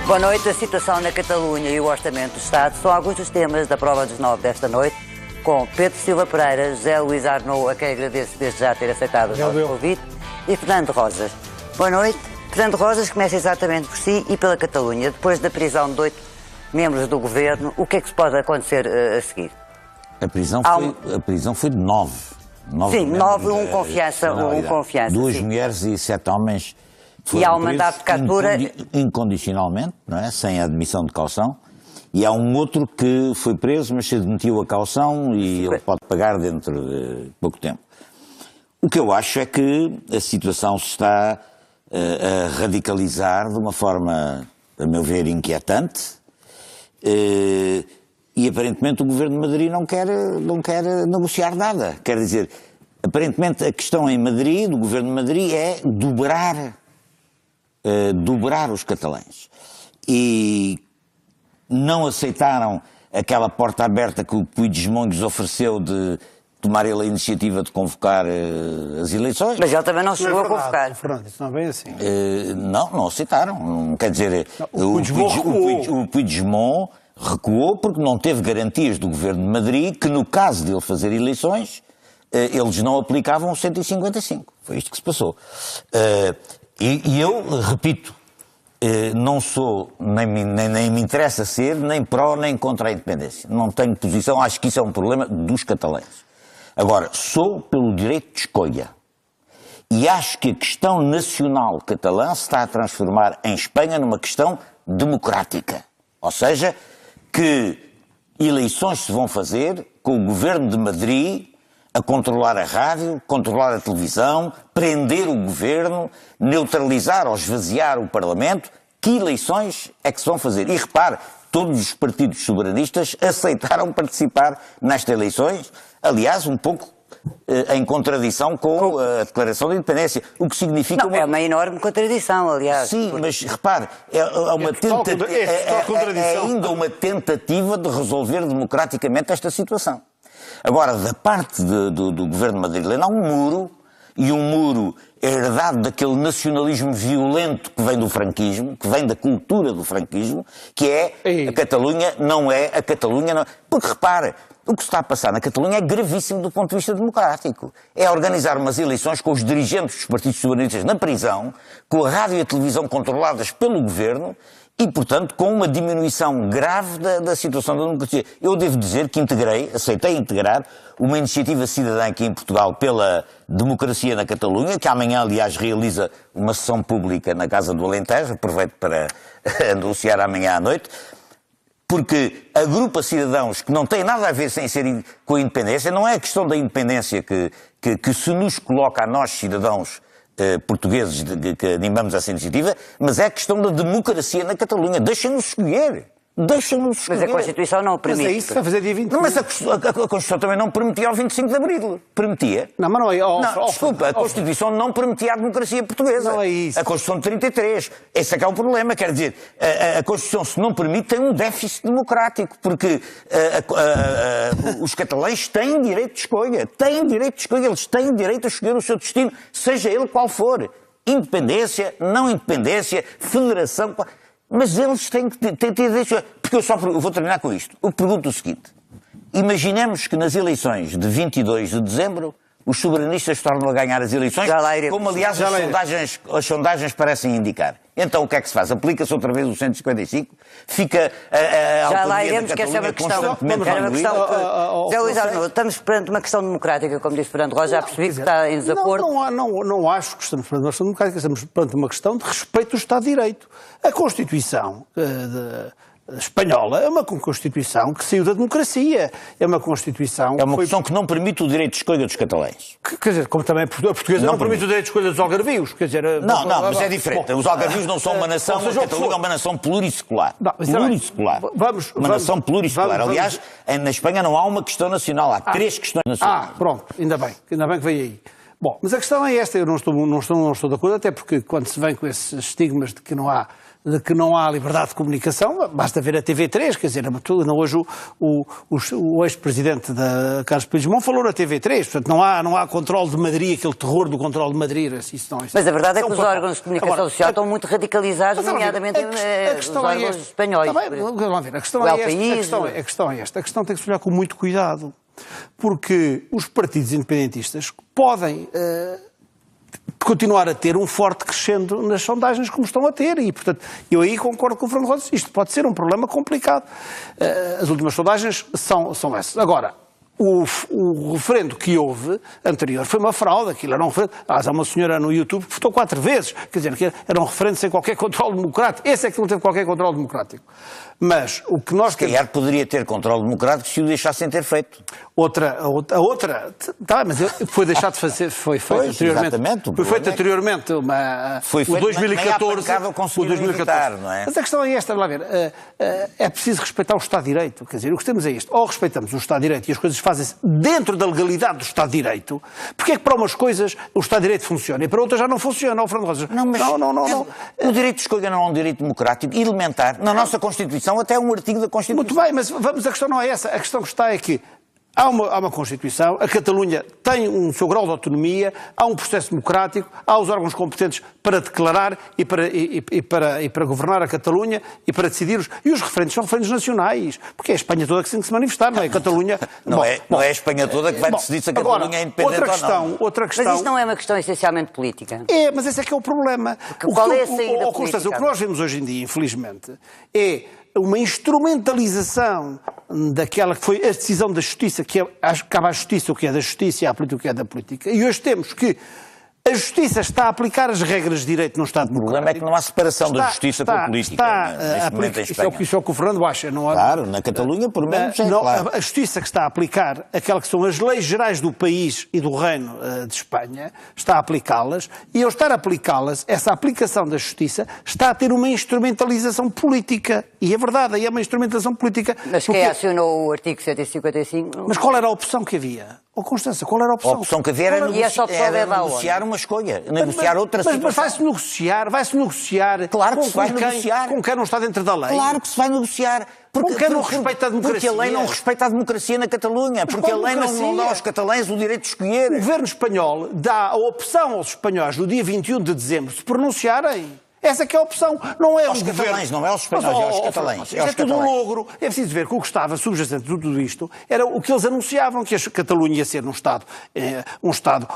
Boa noite. A situação na Catalunha e o Orçamento do Estado são alguns dos temas da prova dos 9 desta noite, com Pedro Silva Pereira, José Luís Arnaud, a quem agradeço desde já ter aceitado o nosso convite, e Fernando Rosas. Boa noite. Fernando Rosas começa exatamente por si e pela Catalunha. Depois da prisão de 8 membros do governo, o que é que se pode acontecer a seguir? A prisão foi de 9. Sim, 9, um confiança. 2 mulheres e 7 homens. E há um mandato de captura incondicionalmente, não é? Sem admissão de caução, e há um outro que foi preso, mas se admitiu a caução e ele pode pagar dentro de pouco tempo. O que eu acho é que a situação se está a radicalizar de uma forma, a meu ver, inquietante, e aparentemente o Governo de Madrid não quer negociar nada. Quer dizer, aparentemente a questão em Madrid, do Governo de Madrid, é dobrar os catalães. E não aceitaram aquela porta aberta que o Puigdemont lhes ofereceu de tomar ele a iniciativa de convocar as eleições. Mas ele também não chegou a convocar. Fernando, isso não é bem assim. Não aceitaram. Quer dizer, o Puigdemont recuou porque não teve garantias do Governo de Madrid que, no caso de ele fazer eleições, eles não aplicavam o 155. Foi isto que se passou. E eu, repito, não sou, nem me interessa ser, nem pró, nem contra a independência. Não tenho posição, acho que isso é um problema dos catalães. Agora, sou pelo direito de escolha. E acho que a questão nacional catalã se está a transformar em Espanha numa questão democrática. Ou seja, que eleições se vão fazer com o Governo de Madrid a controlar a rádio, controlar a televisão, prender o governo, neutralizar ou esvaziar o Parlamento. Que eleições é que se vão fazer? E repare, todos os partidos soberanistas aceitaram participar nestas eleições, aliás, um pouco em contradição com a Declaração de Independência, o que significa... Não, é uma enorme contradição, aliás. Sim, mas repare, é ainda uma tentativa de resolver democraticamente esta situação. Agora, da parte do governo madrileno, há um muro, e um muro herdado daquele nacionalismo violento que vem do franquismo, que vem da cultura do franquismo, que é a Catalunha não é a Catalunha... Não... Porque, repare, o que se está a passar na Catalunha é gravíssimo do ponto de vista democrático. É organizar umas eleições com os dirigentes dos partidos soberanistas na prisão, com a rádio e a televisão controladas pelo governo, e, portanto, com uma diminuição grave da situação da democracia. Eu devo dizer que aceitei integrar uma iniciativa cidadã aqui em Portugal pela democracia na Catalunha, que amanhã, aliás, realiza uma sessão pública na Casa do Alentejo, aproveito para anunciar amanhã à noite, porque agrupa cidadãos que não têm nada a ver sem ser com a independência. Não é a questão da independência que se nos coloca a nós, cidadãos portugueses que animamos essa iniciativa, mas é a questão da democracia na Catalunha. Deixem-nos escolher. Mas a Constituição não o permite. Mas é isso que vai fazer dia 25. Não, mas a Constituição também não permitia ao 25 de Abril. Permitia? Não, mas não é... Desculpa, a Constituição não permitia a democracia portuguesa. Não é isso. A Constituição de 33. Esse é que é o problema. Quer dizer, a Constituição, se não permite, tem um déficit democrático, porque os catalães têm direito de escolha. Eles têm direito a escolher o seu destino, seja ele qual for. Independência, não independência, federação... Mas eles têm que ter direito... Porque eu vou terminar com isto. Eu pergunto o seguinte. Imaginemos que nas eleições de 22 de dezembro os soberanistas tornam a ganhar as eleições, como aliás as sondagens parecem indicar. Então o que é que se faz? Aplica-se outra vez o 155? Fica a já lá iremos, que essa é uma questão. José Luís Arnaud, estamos perante uma questão democrática, como disse Fernando Rosa, já percebi que está em desacordo. Não acho que estamos perante uma questão democrática, estamos perante uma questão de respeito do Estado de Direito. A Constituição espanhola é uma Constituição que saiu da democracia. É uma Constituição... É uma Constituição que não permite o direito de escolha dos catalães. Quer dizer, como também a portuguesa não permite o direito de escolha dos algarvios. Quer dizer, não, mas é diferente. Os algarvios não são uma nação, a Catalunha é uma nação plurissecular. Uma nação plurissecular. Aliás, na Espanha não há uma questão nacional, há 3 questões nacionais. Pronto, ainda bem que veio aí. Bom, mas a questão é esta, eu não estou de acordo, até porque quando se vem com esses estigmas de que não há de que não há liberdade de comunicação, basta ver a TV3, quer dizer, hoje o ex-presidente da Carlos Puigdemont falou na TV3, portanto não há controle de Madrid, aquele terror do controle de Madrid. Isso não, mas a verdade é que os órgãos de comunicação social estão muito radicalizados, nomeadamente os órgãos espanhóis. Vamos ver, a questão é esta. A questão tem que se olhar com muito cuidado, porque os partidos independentistas podem continuar a ter um forte crescendo nas sondagens como estão a ter e, portanto, eu aí concordo com o Fernando Rosa. Isto pode ser um problema complicado. As últimas sondagens são essas. Agora, o referendo que houve anterior foi uma fraude, aquilo era um referendo. Há uma senhora no YouTube que votou 4 vezes, quer dizer, que era um referendo sem qualquer controle democrático. Esse é que não teve qualquer controle democrático. Mas o que nós queremos... poderia ter controle democrático se o deixassem ter feito. A outra, mas foi deixado de fazer, foi feito anteriormente. Foi feito anteriormente o 2014. O 2014, não é? Mas a questão é esta, vamos lá ver, é preciso respeitar o Estado de Direito, quer dizer, o que temos é isto, ou respeitamos o Estado de Direito e as coisas fazem-se dentro da legalidade do Estado de Direito, porque é que para umas coisas o Estado de Direito funciona e para outras já não funciona, não. O direito de escolha não é um direito democrático, elementar, na nossa Constituição, até um artigo da Constituição. Muito bem, mas a questão não é essa, a questão que está é que há uma Constituição, a Catalunha tem um seu grau de autonomia, há um processo democrático, há os órgãos competentes para declarar e para governar a Catalunha e para decidir. E os referendos são referendos nacionais, porque é a Espanha toda que tem que se manifestar, não é a Catalunha. Não é a Espanha toda que vai decidir se a Catalunha é independente outra questão. Mas isto não é uma questão essencialmente política. É, mas esse é que é o problema. Qual é a saída política? O que nós vemos hoje em dia, infelizmente, é uma instrumentalização daquela que foi a decisão da Justiça, que cabe à Justiça o que é da Justiça e à política o que é da política. E hoje temos que a Justiça está a aplicar as regras de direito no Estado democrático. O problema é que não há separação da Justiça com a política neste momento em Espanha. Isso é o que o Fernando acha, não é? Claro, na Catalunha, por menos, claro. A Justiça que está a aplicar aquela que são as leis gerais do país e do Reino de Espanha, está a aplicá-las, e ao estar a aplicá-las, essa aplicação da Justiça está a ter uma instrumentalização política. E é verdade, aí é uma instrumentalização política. Mas quem acionou o artigo 155... Mas qual era a opção que havia? Constância, qual era a opção? A opção que havia era negociar uma escolha, negociar outra situação. Mas vai-se negociar claro que se vai negociar. Com quem não está dentro da lei. Claro que se vai negociar. Com quem não respeita a democracia. Porque a lei não respeita a democracia na Catalunha. Porque a lei não dá aos catalães o direito de escolher. O governo espanhol dá a opção aos espanhóis no dia 21 de dezembro se pronunciarem. Essa que é a opção, não é aos catalães, não é aos espanhóis, é aos catalães. É tudo um logro. É preciso ver que o que estava subjacente de tudo isto era o que eles anunciavam, que a Catalunha ia ser um Estado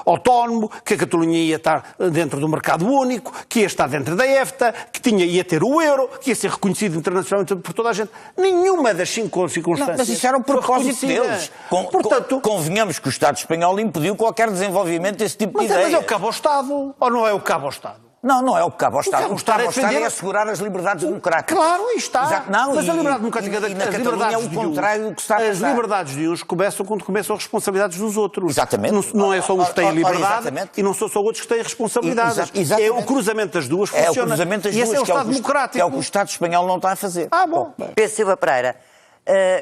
autónomo, que a Catalunha ia estar dentro do mercado único, que ia estar dentro da EFTA, que ia ter o euro, que ia ser reconhecido internacionalmente por toda a gente. Nenhuma das 5 circunstâncias. Não, mas isso era o propósito deles. Portanto, convenhamos que o Estado espanhol impediu qualquer desenvolvimento desse tipo de ideias. Mas é o cabo ao Estado, ou não é o cabo ao Estado? Não é o que cabe ao Estado. O Estado é assegurar as liberdades democráticas. Claro, aí está. Não, mas a liberdade democrática na Catalunha é o contrário do que está a passar. As liberdades de uns começam quando começam as responsabilidades dos outros. Exatamente. Não é só uns que têm liberdade e não são só outros que têm responsabilidades. É o cruzamento das duas funciona. É o cruzamento das duas, esse é o Estado democrático. É o que o Estado espanhol não está a fazer. Bom. Pedro Silva Pereira,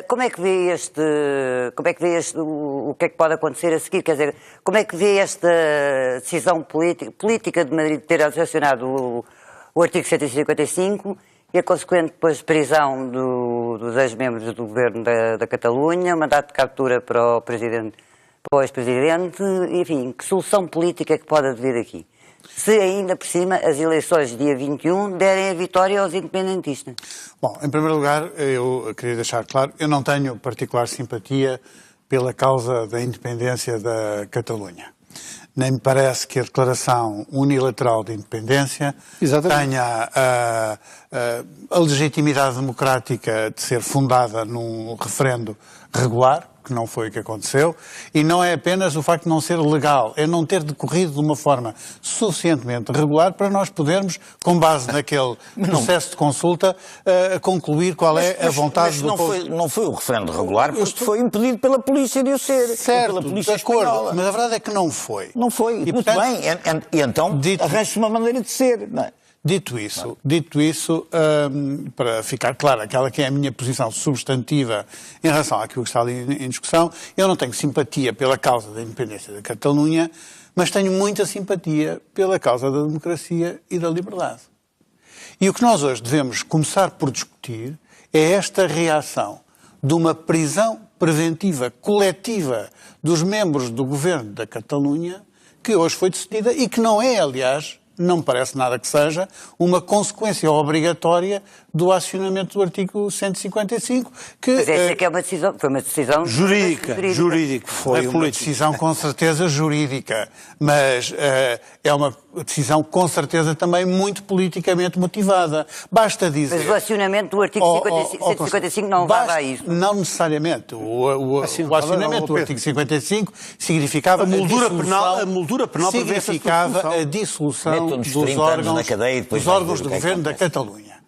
como é que vê o que é que pode acontecer a seguir? Quer dizer, como é que vê esta decisão política de Madrid de ter acionado o artigo 155 e a consequente depois prisão dos ex-membros do governo da Catalunha, mandato de captura para o ex-presidente, enfim, que solução política é que pode haver aqui? Se ainda por cima as eleições de dia 21 derem a vitória aos independentistas. Bom, em primeiro lugar, eu queria deixar claro, eu não tenho particular simpatia pela causa da independência da Catalunha. Nem me parece que a declaração unilateral de independência tenha a legitimidade democrática de ser fundada num referendo regular, que não foi o que aconteceu, e não é apenas o facto de não ser legal, é não ter decorrido de uma forma suficientemente regular para nós podermos, com base naquele processo de consulta, concluir qual é a vontade do povo. Não foi o referendo regular, porque foi impedido pela polícia de o ser. Certo, pela polícia de acordo, espanhola. mas a verdade é que não foi. Não foi, e, muito portanto, bem, e então arranja-se uma maneira de ser, não é? Dito isso, para ficar claro, aquela que é a minha posição substantiva em relação àquilo que está ali em discussão, eu não tenho simpatia pela causa da independência da Catalunha, mas tenho muita simpatia pela causa da democracia e da liberdade. E o que nós hoje devemos começar por discutir é esta reação de uma prisão preventiva coletiva dos membros do governo da Catalunha, que hoje foi decidida e que não é, aliás, não me parece nada que seja, uma consequência obrigatória do acionamento do artigo 155, que... Mas essa é que é uma decisão, foi uma decisão... Jurídica. Foi uma decisão com certeza jurídica, mas é uma decisão com certeza também muito politicamente motivada. Basta dizer... Mas o acionamento do artigo 155 não levava a isso. Não necessariamente. O acionamento do artigo 55 significava a moldura penal significava a dissolução dos órgãos do governo da Catalunha.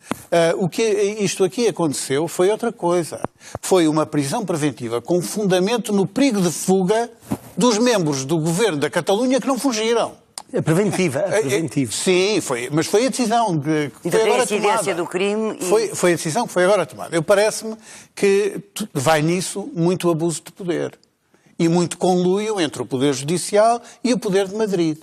O que isto aqui aconteceu foi outra coisa. Foi uma prisão preventiva com fundamento no perigo de fuga dos membros do governo da Catalunha que não fugiram. É preventiva. Sim, mas foi a decisão que foi agora tomada. Do crime foi a decisão que foi agora tomada. Parece-me que vai nisso muito abuso de poder e muito conluio entre o Poder Judicial e o Poder de Madrid.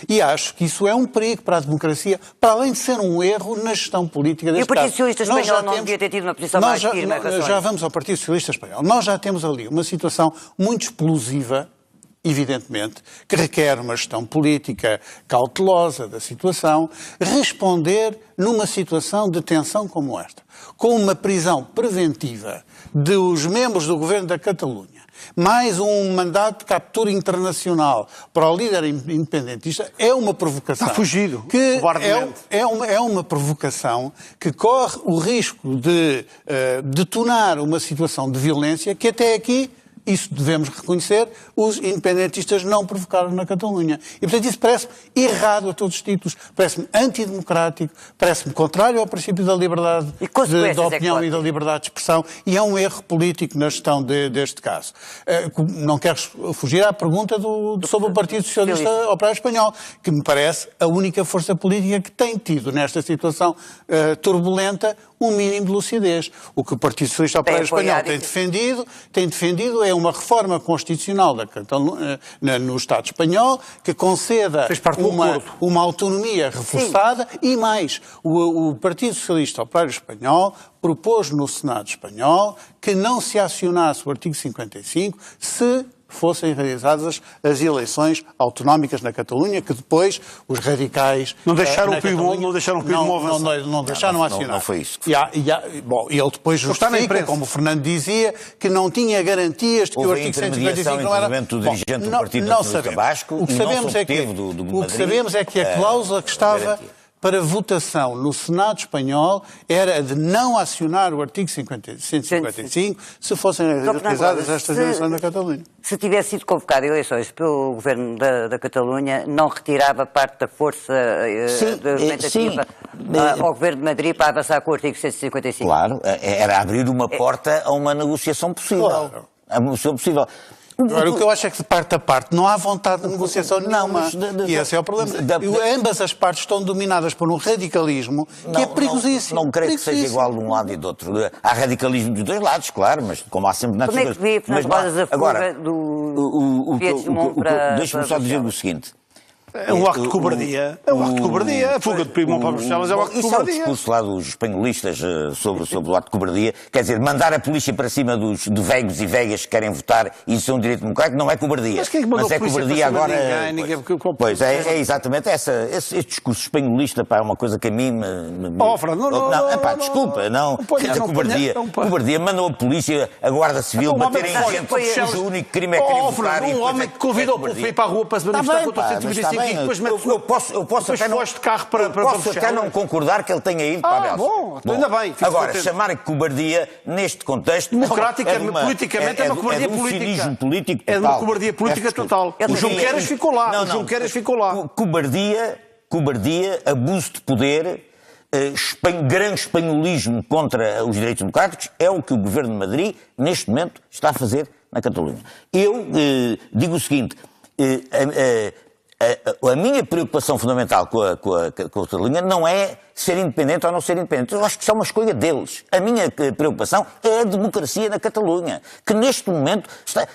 E acho que isso é um perigo para a democracia, para além de ser um erro na gestão política deste Estado. E o Partido Socialista Espanhol não devia ter tido uma posição mais firme? Já vamos ao Partido Socialista Espanhol. Nós já temos ali uma situação muito explosiva, evidentemente, que requer uma gestão política cautelosa da situação, responder numa situação de tensão como esta, com uma prisão preventiva dos membros do governo da Catalunha, mais um mandato de captura internacional para o líder independentista, é uma provocação. Está fugido, que cobardemente. é uma provocação que corre o risco de detonar uma situação de violência que até aqui, isso devemos reconhecer, os independentistas não provocaram na Catalunha. E, portanto, isso parece-me errado a todos os títulos, parece-me antidemocrático, parece-me contrário ao princípio da liberdade da opinião e da liberdade de expressão, e é um erro político na gestão deste caso. Não quero fugir à pergunta sobre o Partido Socialista Operário Espanhol, que me parece a única força política que tem tido, nesta situação turbulenta, um mínimo de lucidez. O que o Partido Socialista Operário Espanhol tem defendido é uma reforma constitucional no Estado espanhol que conceda uma autonomia reforçada. Sim. E mais, o Partido Socialista Operário Espanhol propôs no Senado espanhol que não se acionasse o artigo 55 se fossem realizadas as eleições autonómicas na Catalunha, que depois os radicais... Não deixaram o Puigdemont avançar. Não deixaram acionar. Não foi isso. E ele depois justifica, como o Fernando dizia, que não tinha garantias de que o artigo 155 não era... Não sabemos. O que sabemos é que a cláusula que estava para votação no Senado espanhol era a de não acionar o artigo 155 se fossem realizadas estas eleições na Catalunha. Se tivesse sido convocado eleições pelo governo da Catalunha, não retirava parte da força argumentativa ao governo de Madrid para avançar com o artigo 155? Claro, era abrir uma porta a uma negociação possível. Claro. A negociação possível. Agora, o que eu acho é que de parte a parte não há vontade de negociação nenhuma. E esse é o problema. Ambas as partes estão dominadas por um radicalismo que é perigosíssimo. Não creio que seja igual de um lado e do outro. Há radicalismo dos dois lados, claro, mas como há sempre... Como é que vê, Fernando Rodas, a fuga do Piedmont para... Deixa-me só dizer o seguinte. É um acto de cobardia. É um acto de cobardia. A fuga de Puigdemont para Bruxelas é um acto de cobardia. Isso é o discurso lá dos espanholistas sobre o ato de cobardia. Quer dizer, mandar a polícia para cima de velhos e velhas que querem votar, isso é um direito democrático, não é cobardia. Mas quem é que mandou a polícia cobardia para cima agora... de ninguém? Pois, é exatamente esse discurso espanholista, pá, é uma coisa que a mim... Desculpa, não. Cobardia, mandam a polícia, a Guarda Civil, baterem gente cujo único crime é querer votar. Um homem que convidou para ir para a rua para se manifestar contra o 125 e depois posso até não concordar que ele tenha ido para a Bélgica. Bom, ainda bem. Agora, chamar cobardia neste contexto... Politicamente é uma cobardia política. Cinismo político total. É uma cobardia política total. O Junqueras ficou lá. Cobardia, abuso de poder, grande espanholismo contra os direitos democráticos é o que o Governo de Madrid, neste momento, está a fazer na Catalunha. Eu digo o seguinte... A minha preocupação fundamental com a Catalunha não é ser independente ou não ser independente. Eu acho que isso é uma escolha deles. A minha preocupação é a democracia na Catalunha, que neste momento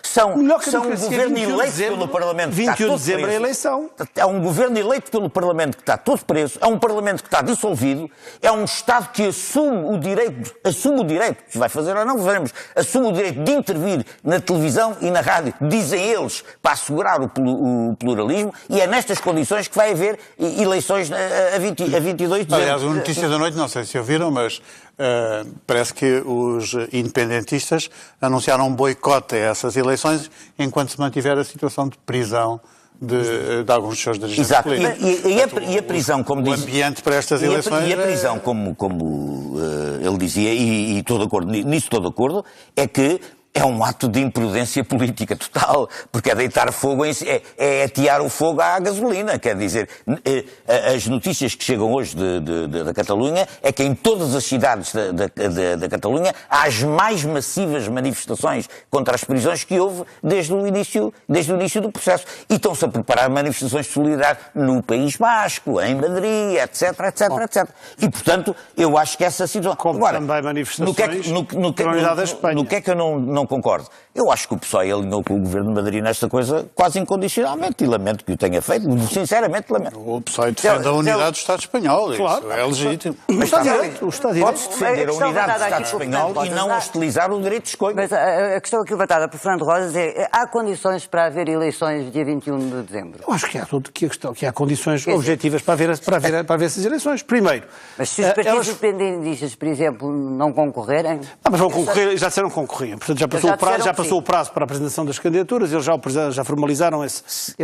são um governo eleito pelo Parlamento. 21 de dezembro é a eleição. É um governo eleito pelo Parlamento que está todo preso, é um Parlamento que está dissolvido, é um Estado que assume o direito, se vai fazer ou não, veremos, assume o direito de intervir na televisão e na rádio, dizem eles, para assegurar o pluralismo, e é nestas condições que vai haver eleições a 22 de dezembro. Aliás, a notícia da noite, não sei se ouviram, mas parece que os independentistas anunciaram um boicote a essas eleições enquanto se mantiver a situação de prisão de alguns dos seus dirigentes políticos. E a prisão, como diz... O ambiente para estas eleições... E a prisão, como ele dizia, e estou de acordo, nisso estou de acordo, é que é um ato de imprudência política total, porque é deitar fogo, é atear o fogo à gasolina, quer dizer, as notícias que chegam hoje da Catalunha é que em todas as cidades da Catalunha há as mais massivas manifestações contra as prisões que houve desde o início do processo. E estão-se a preparar manifestações de solidariedade no País Basco, em Madrid, etc. E, portanto, eu acho que essa situação... Como agora, também manifestações na unidade da Espanha. No que é que eu não concordo? Eu acho que o PSOE alinhou com o Governo de Madrid nesta coisa quase incondicionalmente e lamento que o tenha feito, sinceramente lamento. O PSOE defende a unidade do Estado espanhol, claro, isso é legítimo. Mas pode-se defender a unidade do Estado espanhol e não hostilizar o direito de escolha. Mas a questão aqui levantada por Fernando Rosas é: há condições para haver eleições dia 21 de dezembro? Eu acho que há condições objetivas para haver essas eleições. Primeiro... Mas se os partidos independentistas, por exemplo, não concorrerem... mas vão concorrer, já disseram que concorriam. Portanto, já passou o prazo para a apresentação das candidaturas, eles já formalizaram esse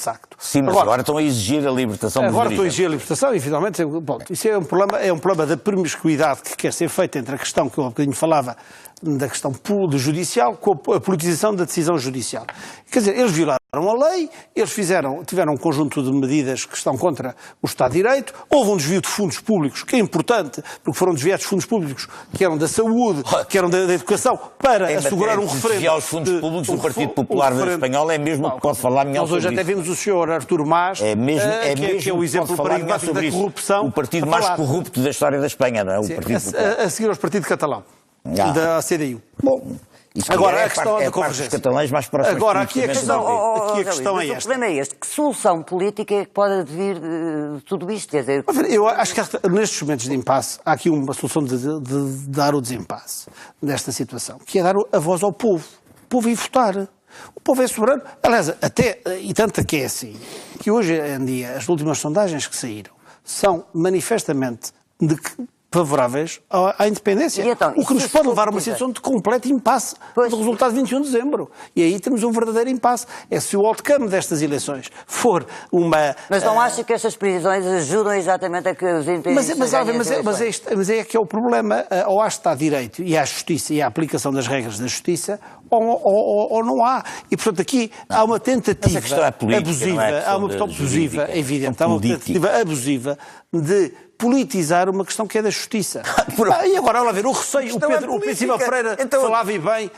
acto. Sim, mas agora estão a exigir a libertação dos dirigentes. Agora estão a exigir a libertação e, finalmente, isso é um problema da promiscuidade que quer ser feita entre a questão que eu há bocadinho falava, da questão judicial, com a politização da decisão judicial. Quer dizer, eles violaram a lei, eles tiveram um conjunto de medidas que estão contra o Estado de Direito, houve um desvio de fundos públicos, que é importante, porque foram desviados fundos públicos que eram da saúde, que eram da educação, para assegurar um referendo. Desviar os fundos públicos, o Partido Popular Espanhol é mesmo que pode falar melhor sobre isso. Nós hoje até vimos o senhor Artur Mas, que é o exemplo paradigmático da corrupção. O partido mais corrupto da história da Espanha, não é? O Partido Popular. A seguir aos partidos catalão. Da CDU. Bom, agora a questão da convergência. Catalães mais próximos. Agora aqui a questão é esta. O problema é este: que solução política é que pode vir de tudo isto? Quer dizer, eu acho que nestes momentos de impasse há aqui uma solução de dar o desempasse desta situação, que é dar a voz ao povo. O povo ir votar. O povo é soberano. Aliás, e tanto que é assim, que hoje em dia as últimas sondagens que saíram são manifestamente favoráveis à independência. Então, o que nos pode levar a uma situação de completo impasse do resultado de 21 de dezembro. E aí temos um verdadeiro impasse. É se o outcome destas eleições for uma... Mas não acha que estas previsões ajudam exatamente a que os independentistas mas é que é o problema. Ou há Estado de Direito e há Justiça e há aplicação das regras da Justiça, ou não há. E, portanto, aqui há uma tentativa abusiva, há uma questão abusiva, é evidente, há uma tentativa abusiva de politizar uma questão que é da justiça. E agora, olha lá ver, o receio, o Pedro Silva Freire falava bem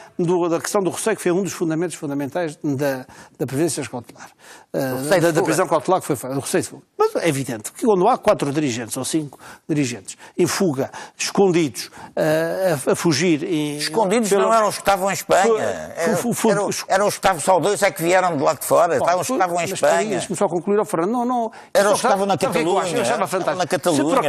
da questão do receio, que foi um dos fundamentos fundamentais da previdência cautelar. Da prisão cautelar que foi o receio de fuga. Mas é evidente que quando há 4 dirigentes ou 5 dirigentes em fuga, escondidos, a fugir... Escondidos não eram os que estavam em Espanha. Eram os que estavam só 2 que vieram de lá de fora. Estavam os que estavam em Espanha. Deixe-me só concluir, Fernando. Não. Eram os que estavam na Catalunha. Na Catalunha. Se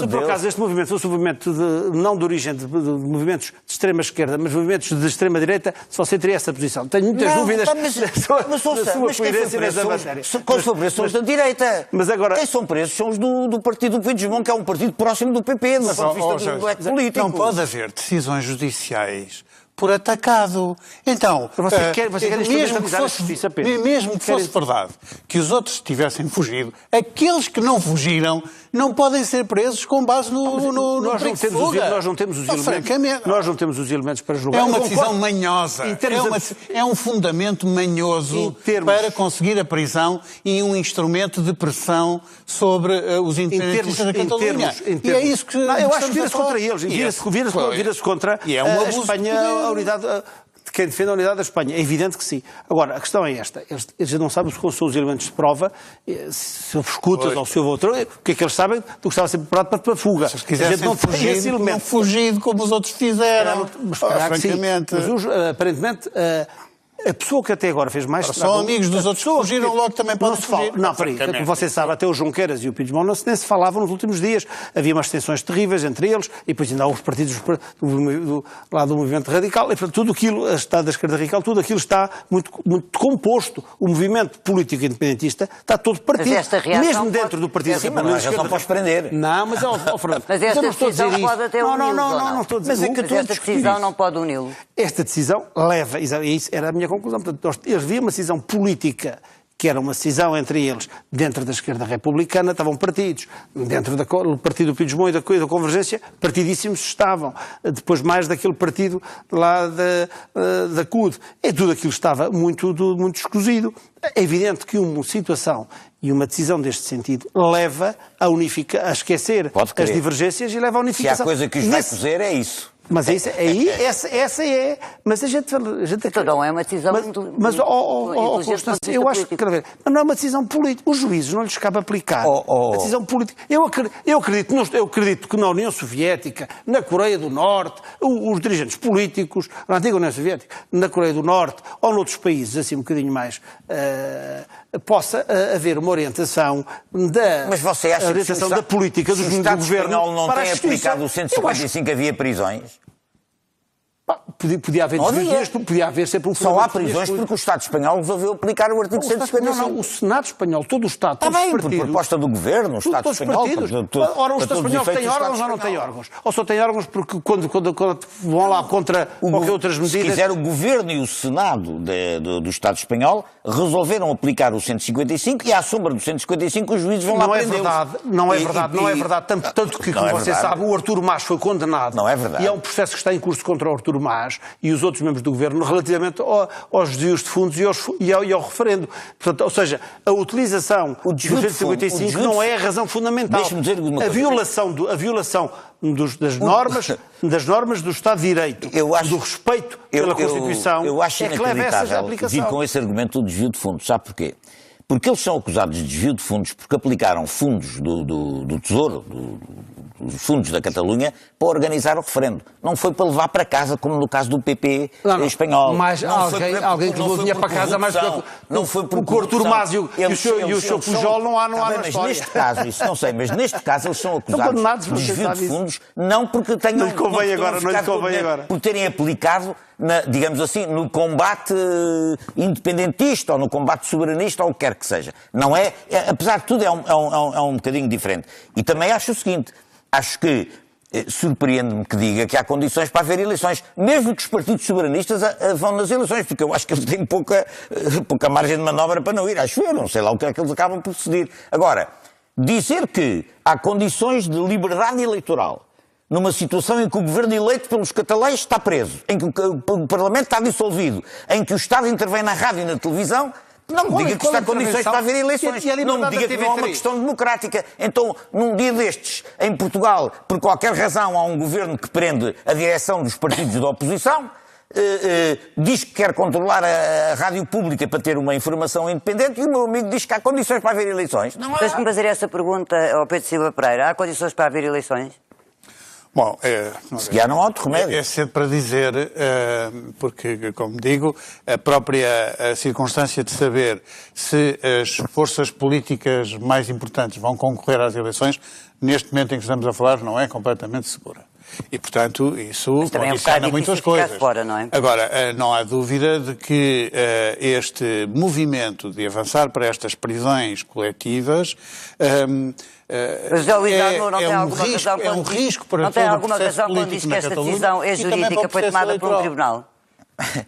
por acaso este movimento fosse um movimento não de origem de movimentos de extrema esquerda, mas movimentos de extrema direita, só você teria essa posição. Tenho muitas dúvidas na sua coerência nessa matéria. Quem são presos são os da direita. Mas agora... Quem são presos são os do partido do Puigdemont, que é um partido próximo do PP, do ponto de vista do político. Não pode haver decisões judiciais por atacado. Então, mesmo que fosse verdade que os outros tivessem fugido, aqueles que não fugiram não podem ser presos com base no nós não temos os elementos para julgar. É uma decisão manhosa. É um fundamento manhoso para conseguir a prisão e um instrumento de pressão sobre os independentistas da Catalunha. E é isso que... eu acho que vira-se contra eles. Vira-se contra a Espanha, a unidade... quem defende a unidade da Espanha. É evidente que sim. Agora, a questão é esta. Eles não sabem quais são os elementos de prova, se houve escutas ou se houve outro. O que é que eles sabem? Do que estava sempre preparado para a fuga. Se quisessem não tem esse elemento. não fugido como os outros fizeram. Francamente. Mas, aparentemente... A pessoa que até agora fez mais... São amigos dos outros que fugiram, logo também podem fugir. Não, peraí, como você sabe, até o Junqueiras e o Puigdemont nem se falavam nos últimos dias. Havia umas tensões terríveis entre eles, e depois ainda há os partidos lá do movimento radical, e portanto tudo aquilo, a Estado da esquerda radical, tudo aquilo está muito composto. O movimento político independentista está todo partido. Mesmo dentro do partido... Sim, mas não é razão para os prender. Não, mas Fernando... Mas esta decisão pode até uni-los. Não estou a dizer isso. Mas esta decisão não pode uni-los. Esta decisão leva, isso era a minha conclusão. Portanto, eles viam uma decisão política, que era uma decisão entre eles, dentro da esquerda republicana, estavam partidos. Dentro do partido do Puigdemont e da Convergência, partidíssimos estavam. Depois mais daquele partido lá da CUD. E tudo aquilo estava muito esclusido. É evidente que uma situação e uma decisão deste sentido leva a esquecer as divergências e leva à unificação. Se há coisa que os vai cozer, é isso. Mas essa é. Mas a gente então não é uma decisão mas Constância, eu acho que não é uma decisão política. Os juízes não lhes cabe aplicar a decisão política. Eu acredito que na União Soviética, na Coreia do Norte, os dirigentes políticos, na antiga União Soviética, na Coreia do Norte ou noutros países assim um bocadinho mais possa haver uma orientação Mas você acha que da política do governo. O Estado espanhol não tem aplicado o 155, havia prisões? Podia haver sempre um... Só há prisões porque o Estado espanhol resolveu aplicar o artigo 155. Não, o Senado espanhol, todo o Estado, todos os partidos... por proposta do Governo, o Estado espanhol... Ora, o Estado espanhol tem órgãos ou não tem órgãos? Ou só tem órgãos porque quando vão lá contra qualquer outras medidas... Se quiser, o Governo e o Senado do Estado espanhol resolveram aplicar o 155 e à sombra do 155 os juízes vão lá prendê-los. Não é verdade. Tanto que, como você sabe, o Artur Mas foi condenado. Não é verdade. E há um processo que está em curso contra o Artur Mas e os outros membros do Governo relativamente aos desvios de fundos e ao referendo. Portanto, ou seja, a utilização do 155 não é a razão fundamental. Deixe-me dizer uma coisa. A violação das normas do Estado de Direito, do respeito pela Constituição, eu acho é que leva a essa aplicação. Vir com esse argumento do desvio de fundos. Sabe porquê? Porque eles são acusados de desvio de fundos porque aplicaram fundos do Tesouro, dos fundos da Catalunha, para organizar o referendo. Não foi para levar para casa, como no caso do PP espanhol. Mas alguém que levou dinheiro para casa mais do que não foi por o Artur Mas e o Sr. Pujol não há na mas história. Neste caso, isso não sei, mas neste caso eles são acusados de desvio de fundos, não porque tenham... Não lhe convém agora. Por terem aplicado, digamos assim, no combate independentista ou no combate soberanista ou o que quer que seja. Não é, apesar de tudo, é um bocadinho diferente. E também acho o seguinte, acho que surpreende-me que diga que há condições para haver eleições, mesmo que os partidos soberanistas vão nas eleições, porque eu acho que eles têm pouca margem de manobra para não ir, acho eu, não sei lá o que é que eles acabam por decidir. Agora, dizer que há condições de liberdade eleitoral numa situação em que o governo eleito pelos catalães está preso, em que o Parlamento está dissolvido, em que o Estado intervém na rádio e na televisão, não me diga que está em condições para haver eleições. Não me diga que não há uma questão democrática. Então, num dia destes, em Portugal, por qualquer razão, há um governo que prende a direção dos partidos da oposição, diz que quer controlar a rádio pública para ter uma informação independente e o meu amigo diz que há condições para haver eleições. Deixe-me fazer essa pergunta ao Pedro Silva Pereira. Há condições para haver eleições? Bom, se calhar não há outro remédio. É cedo para dizer, porque, como digo, a própria circunstância de saber se as forças políticas mais importantes vão concorrer às eleições, neste momento em que estamos a falar, não é completamente segura. E, portanto, isso condiciona muitas coisas. Fora, não é? Agora, não há dúvida de que este movimento de avançar para estas prisões coletivas mas o Luís Arnaud não tem alguma razão é um risco para não tem todo alguma o processo razão quando diz que esta decisão é jurídica, foi tomada por um tribunal?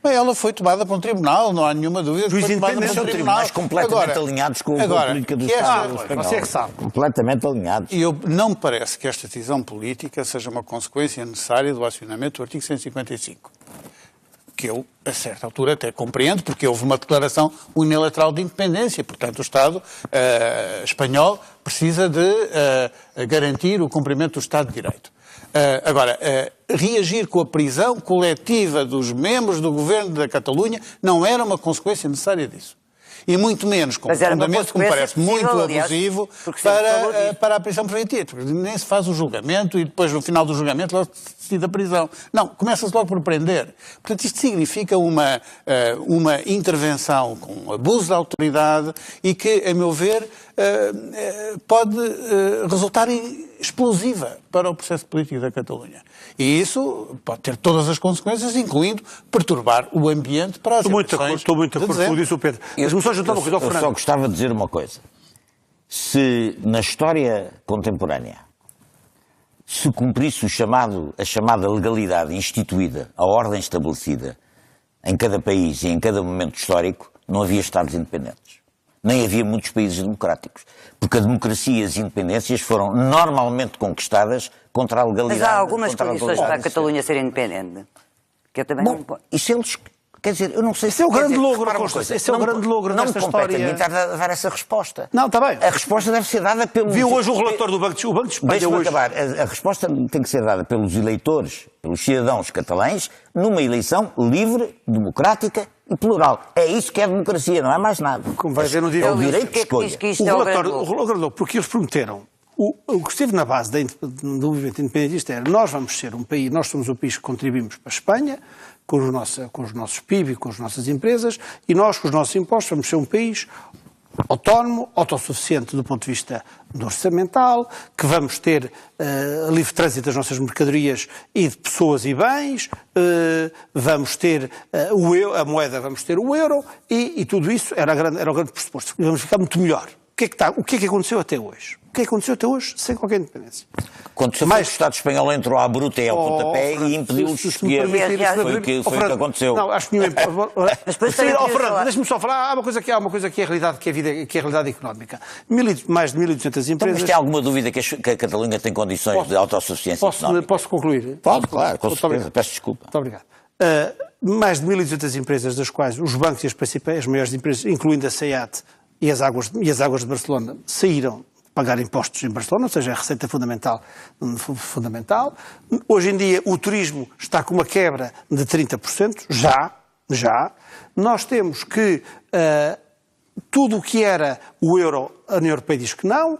Bem, ela foi tomada por um tribunal, não há nenhuma dúvida. Os independentes são tribunais completamente alinhados com a política do Estado espanhol. Você é que sabe. Completamente alinhados. E não me parece que esta decisão política seja uma consequência necessária do acionamento do artigo 155. que eu, a certa altura, até compreendo, porque houve uma declaração unilateral de independência. Portanto, o Estado espanhol precisa de garantir o cumprimento do Estado de Direito. Agora, reagir com a prisão coletiva dos membros do governo da Catalunha não era uma consequência necessária disso. E muito menos com um fundamento que me parece muito abusivo para a prisão preventiva. Porque nem se faz o julgamento e depois, no final do julgamento, logo se decide a prisão. Não, começa-se logo por prender. Portanto, isto significa uma intervenção com abuso de autoridade e que, a meu ver, pode resultar explosiva para o processo político da Catalunha. E isso pode ter todas as consequências, incluindo perturbar o ambiente para as eleições. Estou muito de acordo com isso, Pedro. Mas só juntar uma coisa ao Fernando. Eu só gostava de dizer uma coisa. Se na história contemporânea se cumprisse a chamada legalidade instituída, a ordem estabelecida em cada país e em cada momento histórico, não havia Estados independentes. Nem havia muitos países democráticos. Porque a democracia e as independências foram normalmente conquistadas contra a legalidade. Mas há algumas condições para a Catalunha ser independente. Que eu também não... Isso eles... Quer dizer, eu não sei se... Esse é o grande logro, esse é o grande logro desta história. Não me compete a mim estar a dar essa resposta. Não, está bem. A resposta deve ser dada pelos... Viu hoje o relatório do Banco de Espanha. Deixa-me acabar. A resposta tem que ser dada pelos eleitores, pelos cidadãos catalães, numa eleição livre, democrática e plural. É isso que é democracia, não é mais nada. Como vai ver no é o direito de escolha. O relatório, porque eles prometeram. O que esteve na base do movimento independentista era: nós vamos ser um país, nós somos um país que contribuímos para a Espanha, com os nossos PIB e com as nossas empresas, e nós, com os nossos impostos, vamos ser um país autónomo, autossuficiente do ponto de vista orçamental, que vamos ter livre trânsito das nossas mercadorias e de pessoas e bens, vamos ter a moeda, vamos ter o euro, e tudo isso era o grande pressuposto. Vamos ficar muito melhor. O que é que aconteceu até hoje? O que é que aconteceu até hoje sem qualquer independência? Quando o Estado espanhol entrou à bruta e ao pontapé e impediu-los de escolher. Foi o que aconteceu. Não, acho que nenhum... Fernando, deixa-me só falar. Há uma coisa que é a realidade, que é a realidade económica. Mais de 1.200 empresas... Mas tem alguma dúvida que a Catalunha tem condições de autossuficiência económica? Posso concluir? Pode, claro, com certeza. Peço desculpa. Muito obrigado. Mais de 1.200 empresas, das quais os bancos e as maiores empresas, incluindo a SEAT e as águas de Barcelona, saíram pagar impostos em Barcelona, ou seja, a receita fundamental. Hoje em dia o turismo está com uma quebra de 30%, já. Nós temos que tudo o que era o euro, a União Europeia diz que não,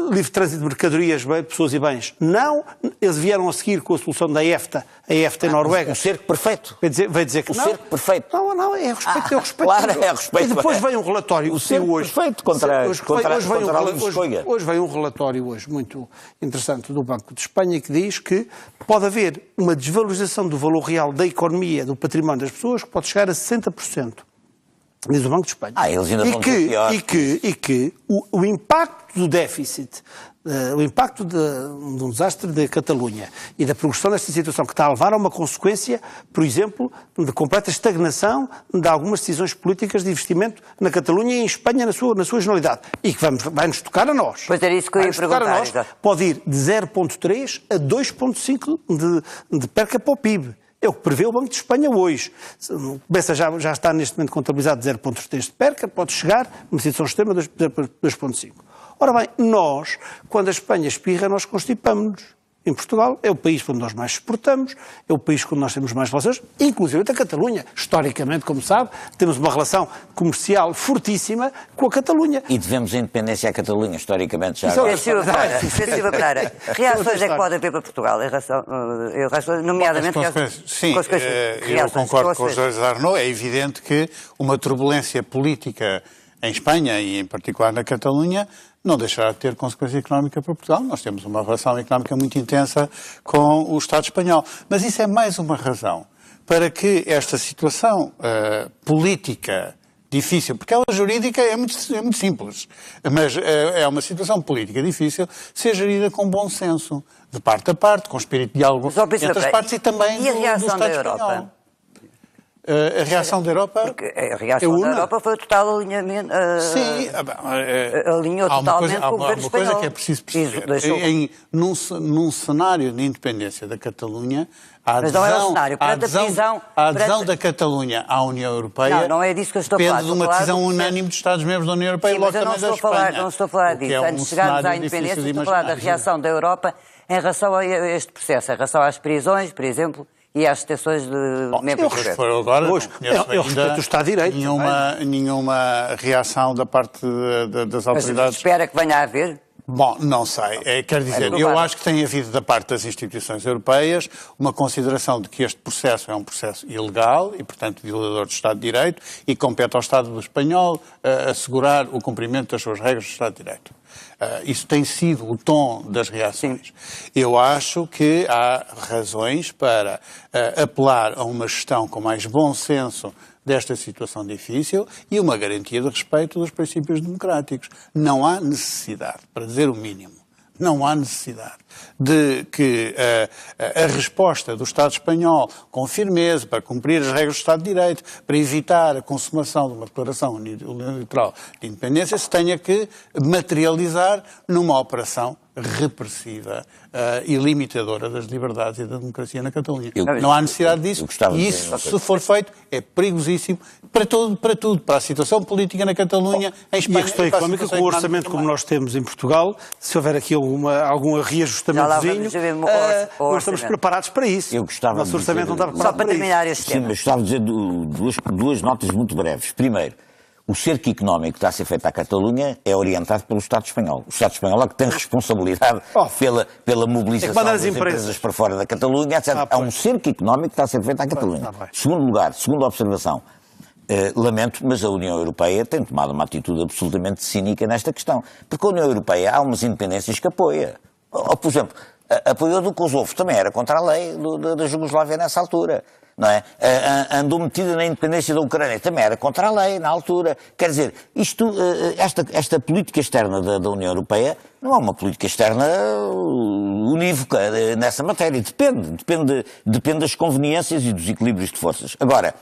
livre trânsito de mercadorias, pessoas e bens, não. Eles vieram a seguir com a solução da EFTA, a EFTA em Noruega. O cerco perfeito. Vai dizer que não. O cerco perfeito. Não, é respeito. Claro, é respeito. E depois vem um relatório. O cerco perfeito contra a escolha. Hoje vem um relatório muito interessante do Banco de Espanha que diz que pode haver uma desvalorização do valor real da economia, do património das pessoas, que pode chegar a 60%. Diz o Banco de Espanha. Eles ainda vão dizer pior. E que o impacto do déficit, o impacto de um desastre da Catalunha e da progressão desta situação, que está a levar a uma consequência, por exemplo, de completa estagnação de algumas decisões políticas de investimento na Catalunha e em Espanha na sua generalidade. E que vai-nos tocar a nós. Pois era isso que eu ia perguntar. Pode ir de 0,3 a 2,5 de perca para o PIB. É o que prevê o Banco de Espanha hoje. Começa já está neste momento contabilizado de 0,3 de perca, pode chegar, numa situação extrema, a 2,5. Ora bem, nós, quando a Espanha espirra, nós constipamos-nos. Em Portugal é o país onde nós mais exportamos, é o país onde nós temos mais relações, inclusive a Catalunha. Historicamente, como sabe, temos uma relação comercial fortíssima com a Catalunha. E devemos a independência à Catalunha, historicamente, já. Silva Pereira, reações é que pode haver para Portugal, nomeadamente... Sim, eu concordo com os dois Arnaud. É evidente que uma turbulência política em Espanha e, em particular, na Catalunha, não deixará de ter consequência económica para Portugal. Nós temos uma relação económica muito intensa com o Estado espanhol. Mas isso é mais uma razão para que esta situação política difícil, porque ela jurídica é muito simples, mas é uma situação política difícil, seja gerida com bom senso, de parte a parte, com espírito de diálogo entre as partes e também do Estado espanhol. A reação da Europa... Porque a reação da Europa foi o total alinhamento... Sim, alinhou totalmente com o governo Há uma espanhol. coisa que é preciso perceber. Num cenário de independência da Catalunha, a adesão da Catalunha à União Europeia não é disso que eu estou a falar. depende de uma decisão unânime dos Estados-membros da União Europeia e logo também da Espanha. Não estou a falar disso. Antes de chegarmos à independência, estou a falar da reação da Europa em relação a este processo, em relação às prisões, por exemplo, e às detenções de membros do governo. Agora, eu respeito o Estado de Direito. Nenhuma reação da parte das autoridades. Mas espera que venha a haver? Bom, não sei. Quer dizer, eu acho que tem havido da parte das instituições europeias uma consideração de que este processo é um processo ilegal e, portanto, violador do Estado de Direito e compete ao Estado espanhol assegurar o cumprimento das suas regras do Estado de Direito. Isso tem sido o tom das reações. Eu acho que há razões para apelar a uma gestão com mais bom senso desta situação difícil e uma garantia de respeito dos princípios democráticos. Não há necessidade, para dizer o mínimo, não há necessidade de que a resposta do Estado espanhol, com firmeza, para cumprir as regras do Estado de Direito, para evitar a consumação de uma declaração unilateral de independência, se tenha que materializar numa operação repressiva e limitadora das liberdades e da democracia na Catalunha. Não há necessidade disso e isso, se for feito, é perigosíssimo para tudo, para a situação política na Catalunha, em Espanha. E a questão económica, com o orçamento como nós temos em Portugal, se houver aqui algum reajustamentozinho, nós estamos preparados para isso. Eu gostava Nosso orçamento não está preparado só para terminar este tema. Sim, mas gostava de dizer duas notas muito breves. Primeiro, o cerco económico que está a ser feito à Catalunha é orientado pelo Estado espanhol. O Estado espanhol é que tem responsabilidade pela mobilização das empresas para fora da Catalunha, etc. Há um cerco económico que está a ser feito à Catalunha. Segundo lugar, segunda observação, lamento, mas a União Europeia tem tomado uma atitude absolutamente cínica nesta questão. Porque a União Europeia há umas independências que apoia. Por exemplo, apoiou do Kosovo, também era contra a lei da Jugoslávia nessa altura. Não é? Andou metida na independência da Ucrânia, também era contra a lei na altura. Quer dizer, esta política externa da União Europeia não é uma política externa unívoca nessa matéria. Depende das conveniências e dos equilíbrios de forças. Agora,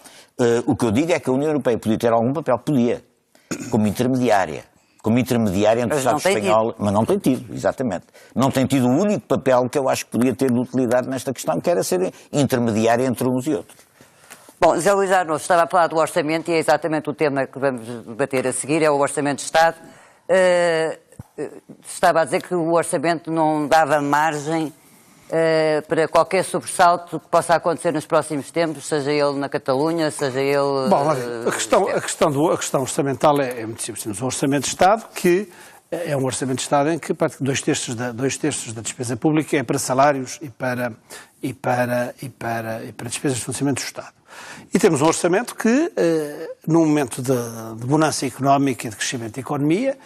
o que eu digo é que a União Europeia podia ter algum papel, podia, como intermediária entre o Estado espanhol, mas não tem tido, exatamente. Não tem tido o único papel que eu acho que podia ter de utilidade nesta questão, que era ser intermediária entre uns e outros. Bom, José Luís Arnoux estava a falar do orçamento e é exatamente o tema que vamos debater a seguir, é o Orçamento de Estado. Estava a dizer que o orçamento não dava margem para qualquer sobressalto que possa acontecer nos próximos tempos, seja ele na Catalunha, seja ele... Bom, a questão orçamental é muito simples. Temos um Orçamento de Estado que é um Orçamento de Estado em que dois terços da despesa pública é para salários e para despesas de funcionamento do Estado. E temos um orçamento que, num momento de bonança económica e de crescimento da economia,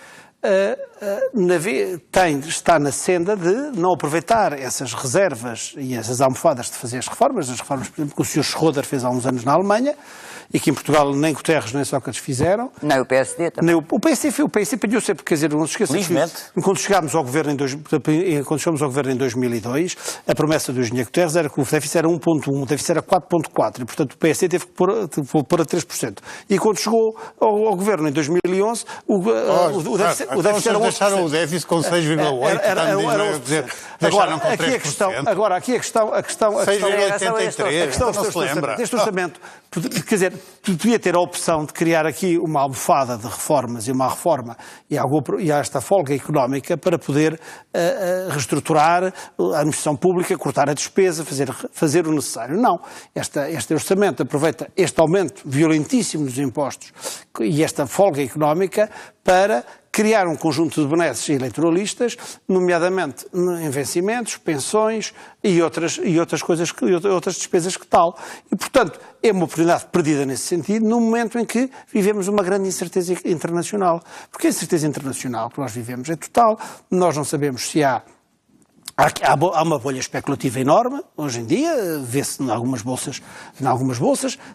está na senda de não aproveitar essas reservas e essas almofadas de fazer as reformas, por exemplo, que o Sr. Schroeder fez há uns anos na Alemanha, e que em Portugal nem Guterres nem Sócrates fizeram. Nem o PSD também. O PSD pediu sempre, quer dizer, não se esqueça que quando chegámos ao governo em 2002, a promessa do engenheiro Guterres era que o déficit era 1.1, o déficit era 4.4, e portanto o PSD teve que pôr a 3%. E quando chegou ao governo em 2011, o déficit era 1%. Deixaram o déficit com 6,8%. Agora, aqui a questão 6,83%, não se lembra. Deste orçamento, quer dizer, devia ter a opção de criar aqui uma almofada de reformas e uma reforma e esta folga económica para poder reestruturar a administração pública, cortar a despesa, fazer o necessário. Não. Este orçamento aproveita este aumento violentíssimo dos impostos e esta folga económica para criar um conjunto de benesses eleitoralistas, nomeadamente em vencimentos, pensões e outras coisas, outras despesas que tal. E, portanto, é uma oportunidade perdida nesse sentido, no momento em que vivemos uma grande incerteza internacional. Porque a incerteza internacional que nós vivemos é total, nós não sabemos se há uma bolha especulativa enorme, hoje em dia, vê-se em algumas bolsas,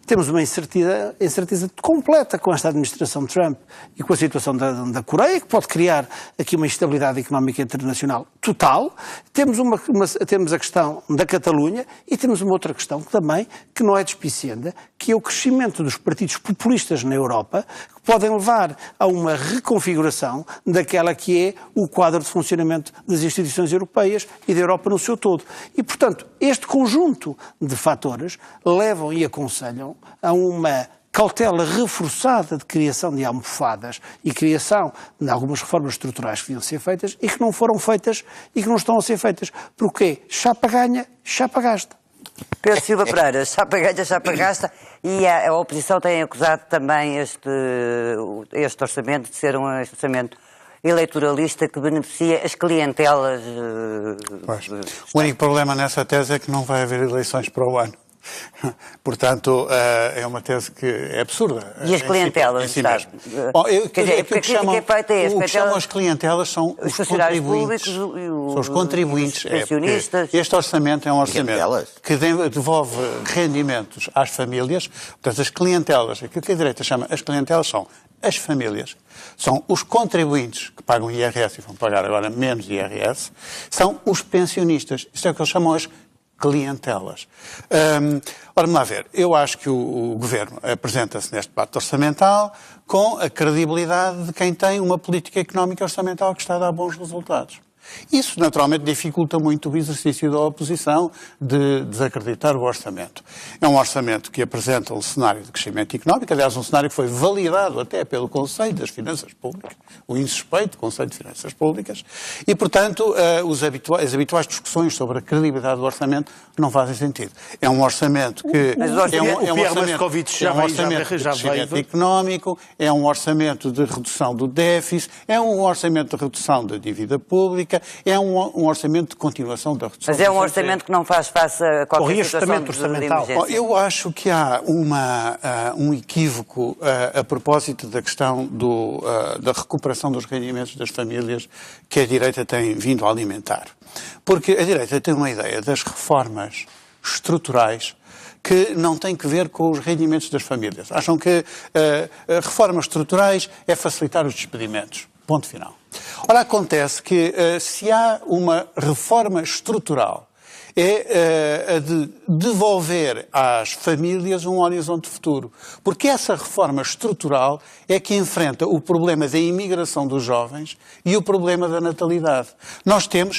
temos uma incerteza completa com esta administração de Trump e com a situação da Coreia, que pode criar aqui uma instabilidade económica internacional total. Temos a questão da Catalunha e temos uma outra questão também, que não é despicienda, que é o crescimento dos partidos populistas na Europa, que podem levar a uma reconfiguração daquela que é o quadro de funcionamento das instituições europeias e da Europa no seu todo. E, portanto, este conjunto de fatores levam e aconselham a uma cautela reforçada de criação de almofadas e criação de algumas reformas estruturais que deviam ser feitas e que não foram feitas e que não estão a ser feitas. Porque chapa ganha, chapa gasta. Pedro Silva Pereira, chapa ganha, chapa gasta, e a oposição tem acusado também este orçamento de ser um orçamento eleitoralista que beneficia as clientelas. O único problema nessa tese é que não vai haver eleições para o ano. Portanto, é uma tese que é absurda. E as clientelas, sabe? Bom, o que chamam as clientelas são os contribuintes. São os contribuintes. Este orçamento é um orçamento que devolve rendimentos às famílias. Portanto, as clientelas, aquilo que a direita chama as clientelas são as famílias, são os contribuintes que pagam IRS e vão pagar agora menos IRS, são os pensionistas. Isto é o que eles chamam as clientelas. Ora, vamos lá ver. Eu acho que o Governo apresenta-se neste debate orçamental com a credibilidade de quem tem uma política económica orçamental que está a dar bons resultados. Isso, naturalmente, dificulta muito o exercício da oposição de desacreditar o orçamento. É um orçamento que apresenta um cenário de crescimento económico, aliás, um cenário que foi validado até pelo Conselho das Finanças Públicas, o insuspeito Conselho de Finanças Públicas, e, portanto, as habituais discussões sobre a credibilidade do orçamento não fazem sentido. É um orçamento que... é um orçamento de crescimento económico, é um orçamento de redução do déficit, é um orçamento de redução da dívida pública, é um orçamento de continuação da redução. Mas é um orçamento que não faz face a qualquer situação de emergência. Eu acho que há um equívoco a propósito da questão da recuperação dos rendimentos das famílias que a direita tem vindo a alimentar. Porque a direita tem uma ideia das reformas estruturais que não tem que ver com os rendimentos das famílias. Acham que reformas estruturais é facilitar os despedimentos. Ponto final. Ora, acontece que se há uma reforma estrutural, é a de devolver às famílias um horizonte futuro. Porque essa reforma estrutural é que enfrenta o problema da imigração dos jovens e o problema da natalidade.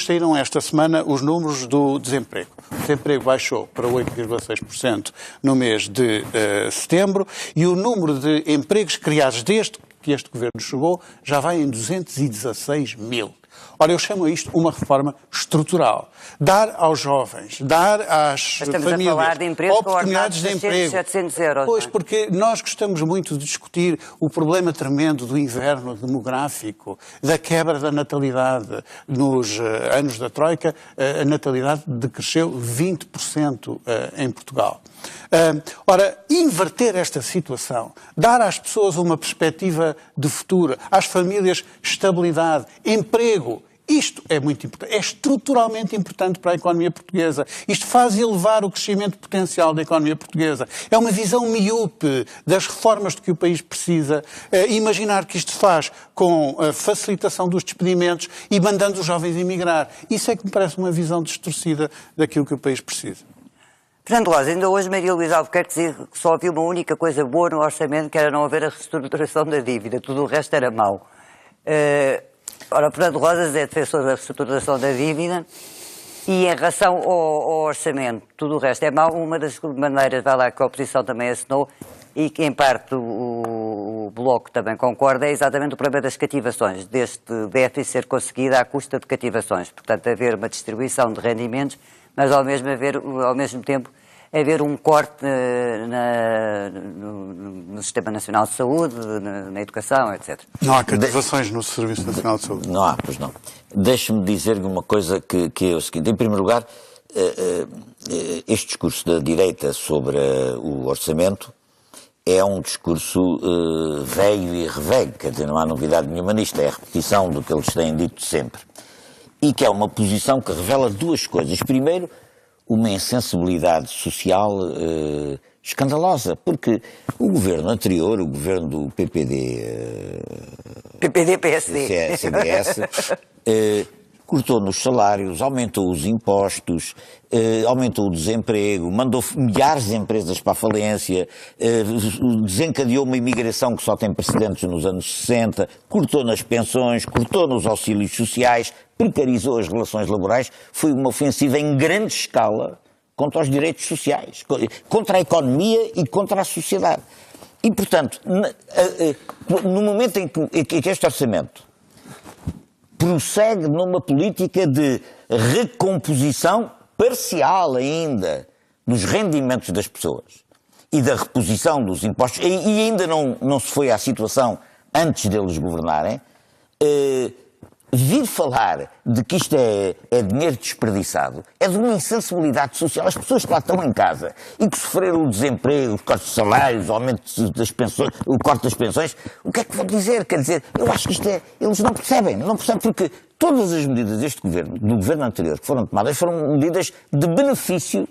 Saíram esta semana os números do desemprego. O desemprego baixou para 8,6% no mês de setembro e o número de empregos criados desde que este governo chegou já vai em 216 mil. Ora, eu chamo isto uma reforma estrutural. Dar aos jovens, dar às famílias a falar de empregos oportunidades de emprego. 700 euros, pois, porque nós gostamos muito de discutir o problema tremendo do inverno demográfico, da quebra da natalidade. Nos anos da Troika, a natalidade decresceu 20% em Portugal. Ora, inverter esta situação, dar às pessoas uma perspectiva de futuro, às famílias estabilidade, emprego, isto é muito importante, é estruturalmente importante para a economia portuguesa. Isto faz elevar o crescimento potencial da economia portuguesa. É uma visão miúpe das reformas de que o país precisa. Imaginar que isto se faz com a facilitação dos despedimentos e mandando os jovens emigrar. Isso é que me parece uma visão distorcida daquilo que o país precisa. Fernando Rosa, ainda hoje Maria Luísa Albuquerque dizia que só havia uma única coisa boa no orçamento, que era não haver a reestruturação da dívida. Tudo o resto era mau. Ora, Fernando Rosa é defensor da reestruturação da dívida e em relação ao orçamento, tudo o resto é mau. Uma das maneiras, vai lá, que a oposição também assinou e que em parte o Bloco também concorda, é exatamente o problema das cativações, deste déficit ser conseguido à custa de cativações. Portanto, haver uma distribuição de rendimentos, mas ao mesmo tempo haver um corte no Sistema Nacional de Saúde, na educação, etc. Não há cativações no Serviço Nacional de Saúde. Não há, pois não. Deixe-me dizer-lhe uma coisa que é o seguinte. Em primeiro lugar, este discurso da direita sobre o orçamento é um discurso velho e revelho, quer dizer, não há novidade nenhuma nisto, é a repetição do que eles têm dito sempre. E que é uma posição que revela duas coisas. Primeiro, uma insensibilidade social escandalosa, porque o governo anterior, o governo do PPD... PPD-PSD. CDS, cortou nos salários, aumentou os impostos, aumentou o desemprego, mandou milhares de empresas para a falência, desencadeou uma imigração que só tem precedentes nos anos 60, cortou nas pensões, cortou nos auxílios sociais, precarizou as relações laborais, foi uma ofensiva em grande escala contra os direitos sociais, contra a economia e contra a sociedade. E, portanto, no momento em que este orçamento prossegue numa política de recomposição parcial ainda dos rendimentos das pessoas e da reposição dos impostos, e ainda não se foi à situação antes deles governarem, vir falar de que isto é dinheiro desperdiçado é de uma insensibilidade social. As pessoas que lá estão em casa e que sofreram o desemprego, os cortes de salários, o aumento das pensões, o corte das pensões, o que é que vão dizer? Quer dizer, eu acho que isto eles não percebem porque todas as medidas deste governo, do governo anterior, que foram tomadas, foram medidas de benefício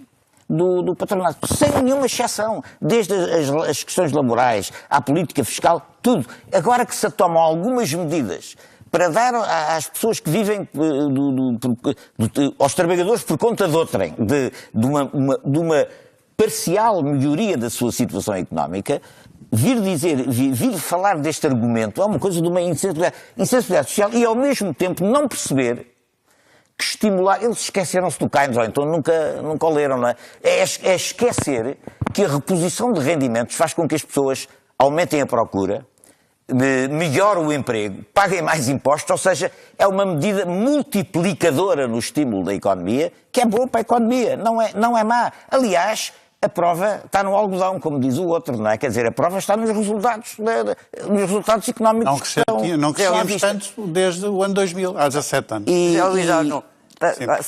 do patronato, sem nenhuma exceção, desde as questões laborais, à política fiscal, tudo. Agora que se tomam algumas medidas para dar às pessoas que vivem, aos trabalhadores por conta de outrem, de uma parcial melhoria da sua situação económica, vir falar deste argumento é uma coisa de uma insensibilidade social e ao mesmo tempo não perceber que estimular, eles esqueceram-se do Keynes, ou então nunca o leram, não é? É esquecer que a reposição de rendimentos faz com que as pessoas aumentem a procura, melhorem o emprego, paguem mais impostos, ou seja, é uma medida multiplicadora no estímulo da economia, que é boa para a economia, não é má. Aliás, a prova está no algodão, como diz o outro, não é? Quer dizer, a prova está nos resultados económicos. Não crescemos tanto desde o ano 2000, há 17 anos.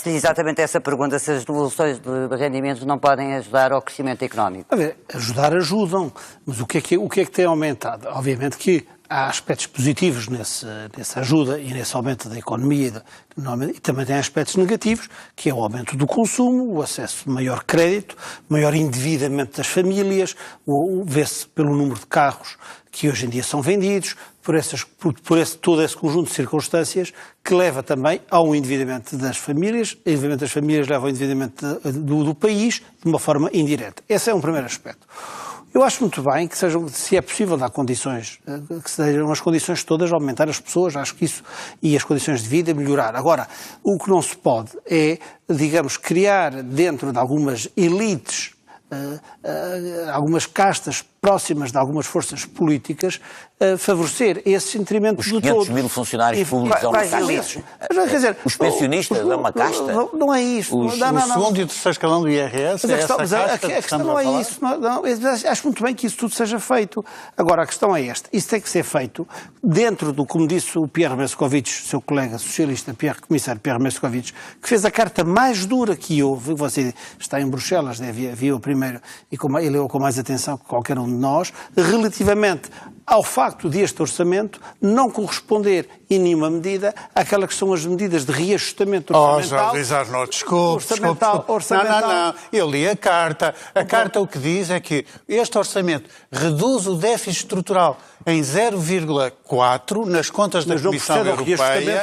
Exatamente essa pergunta, se as devoluções de rendimentos não podem ajudar ao crescimento económico. A ver, ajudar ajudam, mas o que é que tem aumentado? Obviamente que há aspectos positivos nessa ajuda e nesse aumento da economia e também tem aspectos negativos, que é o aumento do consumo, o acesso a maior crédito, maior endividamento das famílias, vê-se pelo número de carros que hoje em dia são vendidos, por todo esse conjunto de circunstâncias que leva também ao endividamento das famílias. O endividamento das famílias leva ao endividamento do país de uma forma indireta. Esse é um primeiro aspecto. Eu acho muito bem que se é possível dar condições, que sejam as condições todas, aumentar as pessoas, acho que isso, e as condições de vida melhorar. Agora, o que não se pode é, digamos, criar dentro de algumas elites, algumas castas próximas de algumas forças políticas, favorecer esse detrimento de todos. Os 500 mil funcionários públicos é uma casta. Os pensionistas é uma casta. Não é isso. O segundo e o terceiro escalão do IRS é essa casta. A questão não é isso. Acho muito bem que isso tudo seja feito. Agora, a questão é esta. Isso tem que ser feito dentro do, como disse o Pierre Moscovici, seu colega socialista, comissário Pierre Moscovici, que fez a carta mais dura que houve. Você está em Bruxelas, viu primeiro, e leu com mais atenção que qualquer um de nós, relativamente ao facto de este orçamento não corresponder em nenhuma medida àquelas que são as medidas de reajustamento orçamental. Luís Arnaud, desculpe. Não. Eu li a carta. A carta o que diz é que este orçamento reduz o déficit estrutural em 0,4 nas contas da Comissão Europeia,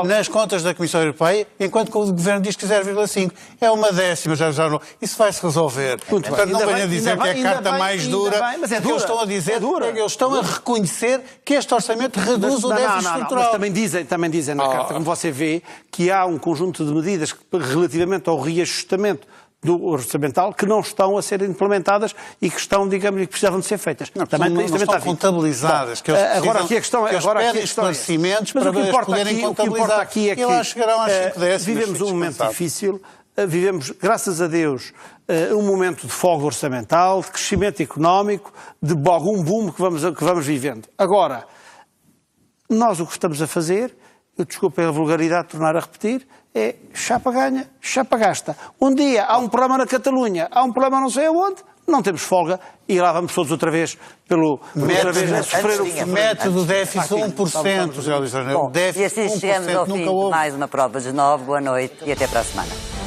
nas contas da Comissão Europeia, enquanto que o Governo diz que 0,5 é uma décima, já isso vai-se resolver. Portanto, não venha dizer que é a carta mais dura, porque eles estão a dizer, eles estão a reconhecer que este orçamento reduz o déficit estrutural. Mas também dizem na carta, como você vê, que há um conjunto de medidas relativamente ao reajustamento do orçamental que não estão a ser implementadas e que estão, digamos, que precisavam de ser feitas. Não estão contabilizadas. Que eles agora aqui a questão é esclarecimentos para poderem contabilizar. O que importa aqui é que vivemos um momento difícil, vivemos, graças a Deus, um momento de folga orçamental, de crescimento económico, de algum boom que vamos vivendo. Agora, nós o que estamos a fazer, eu desculpe a vulgaridade de tornar a repetir, é chapa ganha, chapa gasta. Um dia há um problema na Catalunha, há um problema não sei aonde, não temos folga e lá vamos todos outra vez método déficit 1%, José Luís Arnaud. E assim chegamos ao fim de mais uma prova de 9. Boa noite e até para a semana.